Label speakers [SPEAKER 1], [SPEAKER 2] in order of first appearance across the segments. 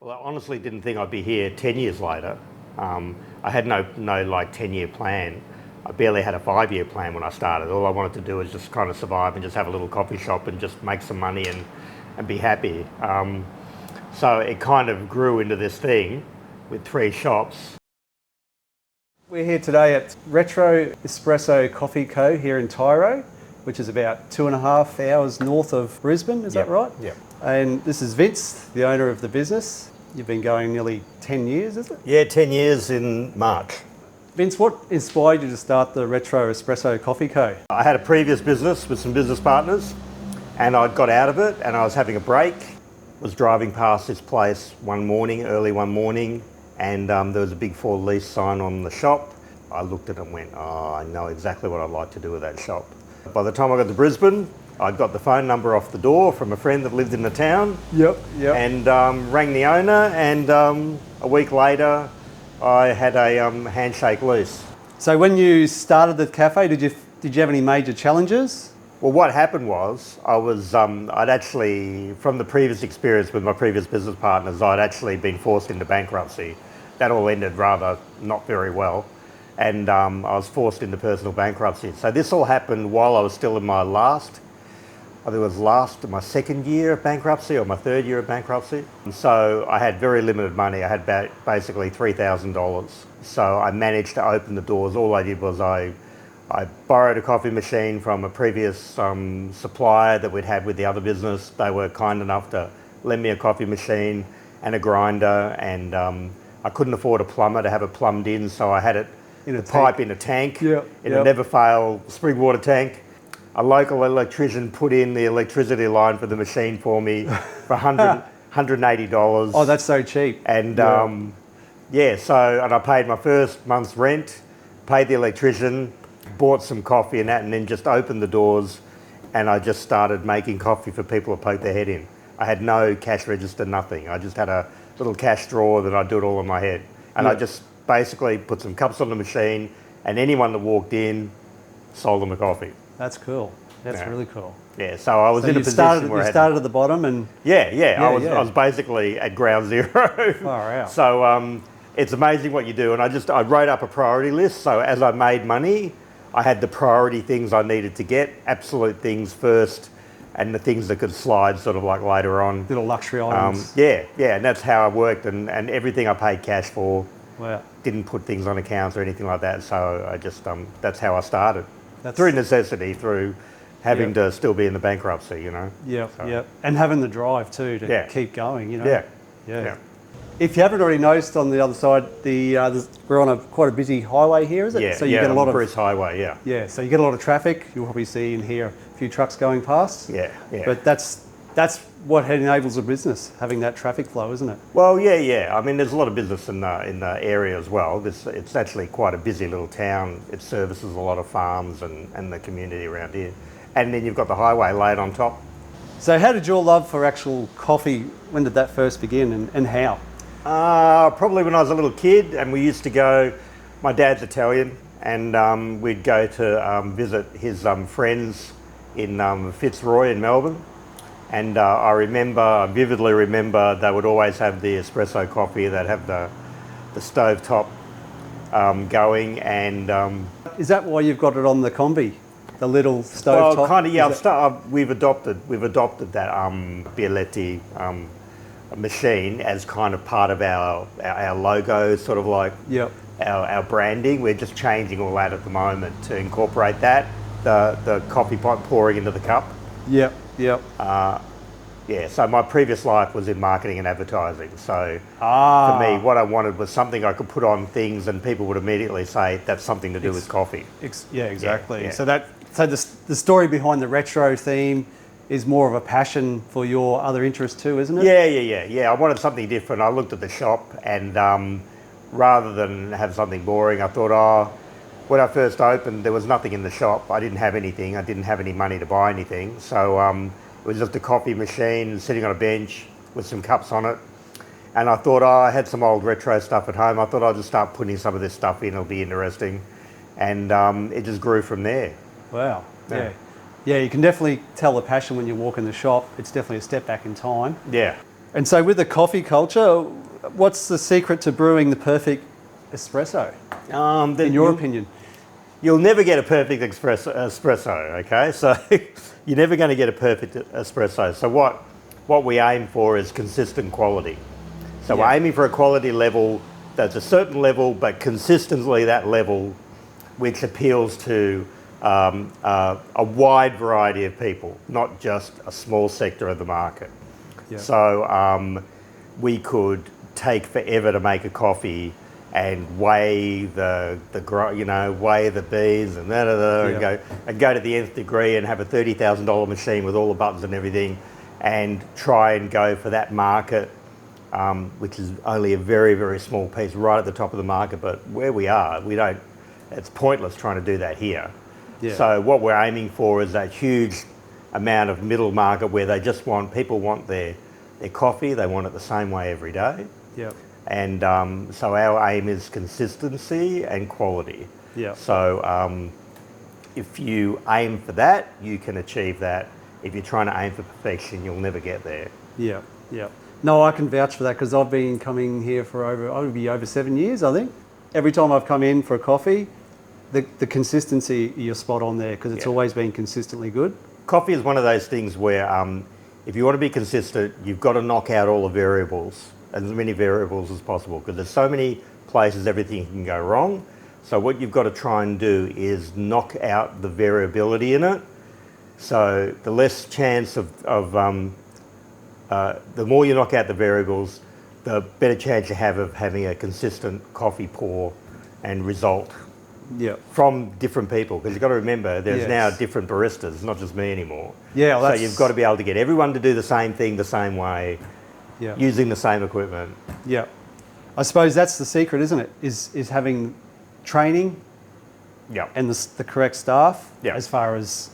[SPEAKER 1] Well, I honestly didn't think I'd be here 10 years later. I had no like 10-year plan. I barely had a 5-year plan when I started. All I wanted to do was just kind of survive and just have a little coffee shop and just make some money and be happy. So it kind of grew into this thing with 3 shops.
[SPEAKER 2] We're here today at Retro Espresso Coffee Co here in Tyro, which is about 2.5 hours north of Brisbane, is that right?
[SPEAKER 1] Yep.
[SPEAKER 2] And this is Vince, the owner of the business. You've been going nearly 10 years, is it?
[SPEAKER 1] Yeah, 10 years in March.
[SPEAKER 2] Vince, what inspired you to start the Retro Espresso Coffee Co?
[SPEAKER 1] I had a previous business with some business partners and I got out of it and I was having a break. Was driving past this place early one morning, and there was a big for lease sign on the shop. I looked at it and went, oh, I know exactly what I'd like to do with that shop. By the time I got to Brisbane, I got the phone number off the door from a friend that lived in the town.
[SPEAKER 2] Yep.
[SPEAKER 1] And rang the owner, and a week later, I had a handshake lease.
[SPEAKER 2] So when you started the cafe, did you have any major challenges?
[SPEAKER 1] Well, what happened was I'd actually, from the previous experience with my previous business partners, I'd actually been forced into bankruptcy. That all ended rather not very well. And I was forced into personal bankruptcy. So this all happened while I was still in my my 2nd year of bankruptcy or my 3rd year of bankruptcy. And so I had very limited money. I had basically $3,000. So I managed to open the doors. All I did was I borrowed a coffee machine from a previous supplier that we'd had with the other business. They were kind enough to lend me a coffee machine and a grinder, and I couldn't afford a plumber to have it plumbed in, so I had it in a pipe in a tank, in a never fail spring water tank. A local electrician put in the electricity line for the machine for me for $180.
[SPEAKER 2] Oh, that's so cheap.
[SPEAKER 1] And and I paid my first month's rent, paid the electrician, bought some coffee and that, and then just opened the doors and I just started making coffee for people to poke their head in. I had no cash register, nothing. I just had a little cash drawer that I'd do it all in my head. And I just basically put some cups on the machine, and anyone that walked in, sold them a coffee.
[SPEAKER 2] That's cool. That's really cool.
[SPEAKER 1] Yeah, so I was in a position where
[SPEAKER 2] you started at the bottom and...
[SPEAKER 1] I was basically at ground zero.
[SPEAKER 2] Far out.
[SPEAKER 1] So it's amazing what you do. And I wrote up a priority list. So as I made money, I had the priority things I needed to get, absolute things first, and the things that could slide sort of like later on.
[SPEAKER 2] Little luxury items.
[SPEAKER 1] And that's how I worked, and everything I paid cash for.
[SPEAKER 2] Wow.
[SPEAKER 1] Didn't put things on accounts or anything like that, so I just, that's how I started. Through necessity, through having to still be in the bankruptcy, you know.
[SPEAKER 2] And having the drive too to keep going, you know.
[SPEAKER 1] Yeah.
[SPEAKER 2] If you haven't already noticed, on the other side, we're on quite a busy highway here, is it?
[SPEAKER 1] Yeah,
[SPEAKER 2] so you get a lot of
[SPEAKER 1] Bruce Highway,
[SPEAKER 2] Yeah, so you get a lot of traffic. You'll probably see and hear a few trucks going past.
[SPEAKER 1] Yeah.
[SPEAKER 2] But that's what enables a business, having that traffic flow, isn't it?
[SPEAKER 1] Well, yeah. I mean, there's a lot of business in the area as well. It's actually quite a busy little town. It services a lot of farms and the community around here. And then you've got the highway laid on top.
[SPEAKER 2] So how did your love for actual coffee, when did that first begin and how?
[SPEAKER 1] Probably when I was a little kid, and we used to go, my dad's Italian, and we'd go to visit his friends in Fitzroy in Melbourne. And I vividly remember they would always have the espresso coffee. They'd have the stovetop going, and...
[SPEAKER 2] Is that why you've got it on the combi? The little stovetop?
[SPEAKER 1] Well, kind of, yeah. We've adopted that Bialetti machine as kind of part of our logo, sort of like our branding. We're just changing all that at the moment to incorporate that, the coffee pot pouring into the cup. So my previous life was in marketing and advertising. So for me, what I wanted was something I could put on things and people would immediately say that's something to do with coffee.
[SPEAKER 2] Exactly. So the story behind the retro theme is more of a passion for your other interests too, isn't it?
[SPEAKER 1] Yeah. I wanted something different. I looked at the shop, and rather than have something boring, I thought, when I first opened, there was nothing in the shop. I didn't have anything. I didn't have any money to buy anything. So it was just a coffee machine sitting on a bench with some cups on it. And I thought, I had some old retro stuff at home. I thought I'd just start putting some of this stuff in. It'll be interesting. And it just grew from there.
[SPEAKER 2] Wow. Yeah, you can definitely tell the passion when you walk in the shop. It's definitely a step back in time.
[SPEAKER 1] Yeah.
[SPEAKER 2] And so with the coffee culture, what's the secret to brewing the perfect espresso, in your opinion?
[SPEAKER 1] You'll never get a perfect espresso, okay? So you're never going to get a perfect espresso. So what we aim for is consistent quality. So we're aiming for a quality level that's a certain level, but consistently that level, which appeals to a wide variety of people, not just a small sector of the market.
[SPEAKER 2] Yeah.
[SPEAKER 1] So we could take forever to make a coffee and weigh weigh the beans and and go to the nth degree and have a $30,000 machine with all the buttons and everything, and try and go for that market, which is only a very, very small piece right at the top of the market. But where we are, it's pointless trying to do that here.
[SPEAKER 2] Yeah.
[SPEAKER 1] So what we're aiming for is that huge amount of middle market where people want their coffee, they want it the same way every day.
[SPEAKER 2] Yeah.
[SPEAKER 1] And so our aim is consistency and quality.
[SPEAKER 2] Yeah.
[SPEAKER 1] So if you aim for that, you can achieve that. If you're trying to aim for perfection, you'll never get there.
[SPEAKER 2] Yeah. Yeah. No, I can vouch for that because I've been coming here for over 7 years, I think. Every time I've come in for a coffee, the consistency, you're spot on there because it's always been consistently good.
[SPEAKER 1] Coffee is one of those things where if you want to be consistent, you've got to knock out all the variables, as many variables as possible, because there's so many places everything can go wrong. So what you've got to try and do is knock out the variability in it. So the less chance the more you knock out the variables, the better chance you have of having a consistent coffee pour and result.
[SPEAKER 2] Yeah.
[SPEAKER 1] From different people, because you've got to remember there's now different baristas, not just me anymore.
[SPEAKER 2] Yeah, well,
[SPEAKER 1] so you've got to be able to get everyone to do the same thing the same way, using the same equipment.
[SPEAKER 2] Yeah. I suppose that's the secret, isn't it? Is having training and the correct staff as far as...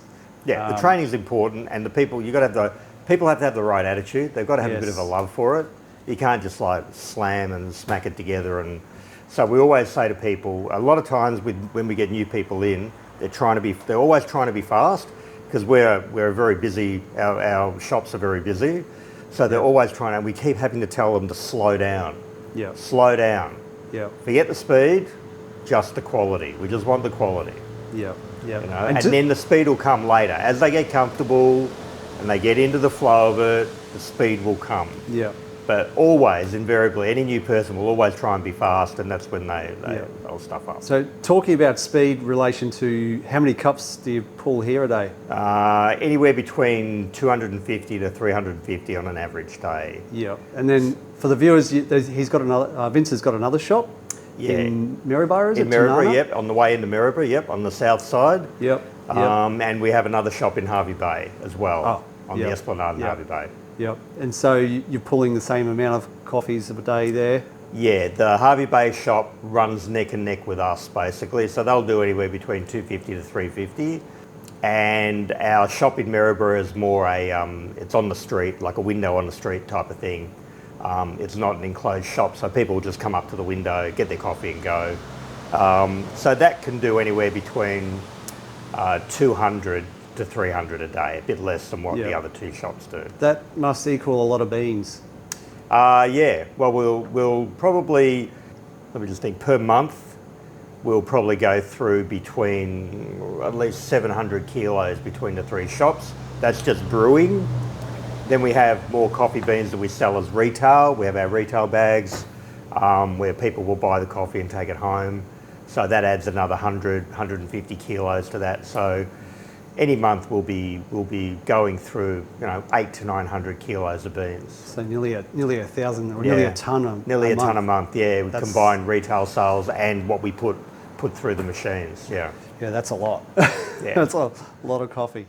[SPEAKER 1] the training is important, and the people, people have to have the right attitude. They've got to have a bit of a love for it. You can't just like slam and smack it together. And so we always say to people, a lot of times when we get new people in, they're always trying to be fast, because we're very busy, our shops are very busy. So they're always trying to, we keep having to tell them to slow down.
[SPEAKER 2] Yeah.
[SPEAKER 1] Slow down.
[SPEAKER 2] Yeah.
[SPEAKER 1] Forget the speed, just the quality. We just want the quality.
[SPEAKER 2] Yeah. Yeah.
[SPEAKER 1] You know? And then the speed will come later. As they get comfortable and they get into the flow of it, the speed will come.
[SPEAKER 2] Yeah.
[SPEAKER 1] But always, invariably, any new person will always try and be fast, and that's when they'll stuff up.
[SPEAKER 2] So talking about speed, relation to how many cups do you pull here a day?
[SPEAKER 1] Anywhere between 250 to 350 on an average day.
[SPEAKER 2] Yeah. And then for the viewers, Vince has got another shop in Maryborough, is it?
[SPEAKER 1] In Maryborough, yep. On the way into Maryborough, yep. On the south side.
[SPEAKER 2] Yep.
[SPEAKER 1] And we have another shop in Harvey Bay as well, on the Esplanade in Harvey Bay.
[SPEAKER 2] Yep. And so you're pulling the same amount of coffees a day there?
[SPEAKER 1] Yeah, the Harvey Bay shop runs neck and neck with us, basically. So they'll do anywhere between 250 to 350. And our shop in Maryborough is more it's on the street, like a window on the street type of thing. It's not an enclosed shop, so people will just come up to the window, get their coffee and go. So that can do anywhere between 200 to 300 a day, a bit less than what the other two shops do.
[SPEAKER 2] That must equal a lot of beans.
[SPEAKER 1] Yeah, well, we'll probably, let me just think, per month, we'll probably go through between at least 700 kilos between the three shops. That's just brewing. Then we have more coffee beans that we sell as retail. We have our retail bags where people will buy the coffee and take it home. So that adds another 100, 150 kilos to that. So any month we'll be going through 800 to 900 kilos of beans.
[SPEAKER 2] So nearly a thousand or nearly a ton a
[SPEAKER 1] nearly a
[SPEAKER 2] month.
[SPEAKER 1] ton a month. Yeah, we combine retail sales and what we put through the machines. Yeah.
[SPEAKER 2] Yeah, that's a lot.
[SPEAKER 1] Yeah.
[SPEAKER 2] That's a lot of coffee.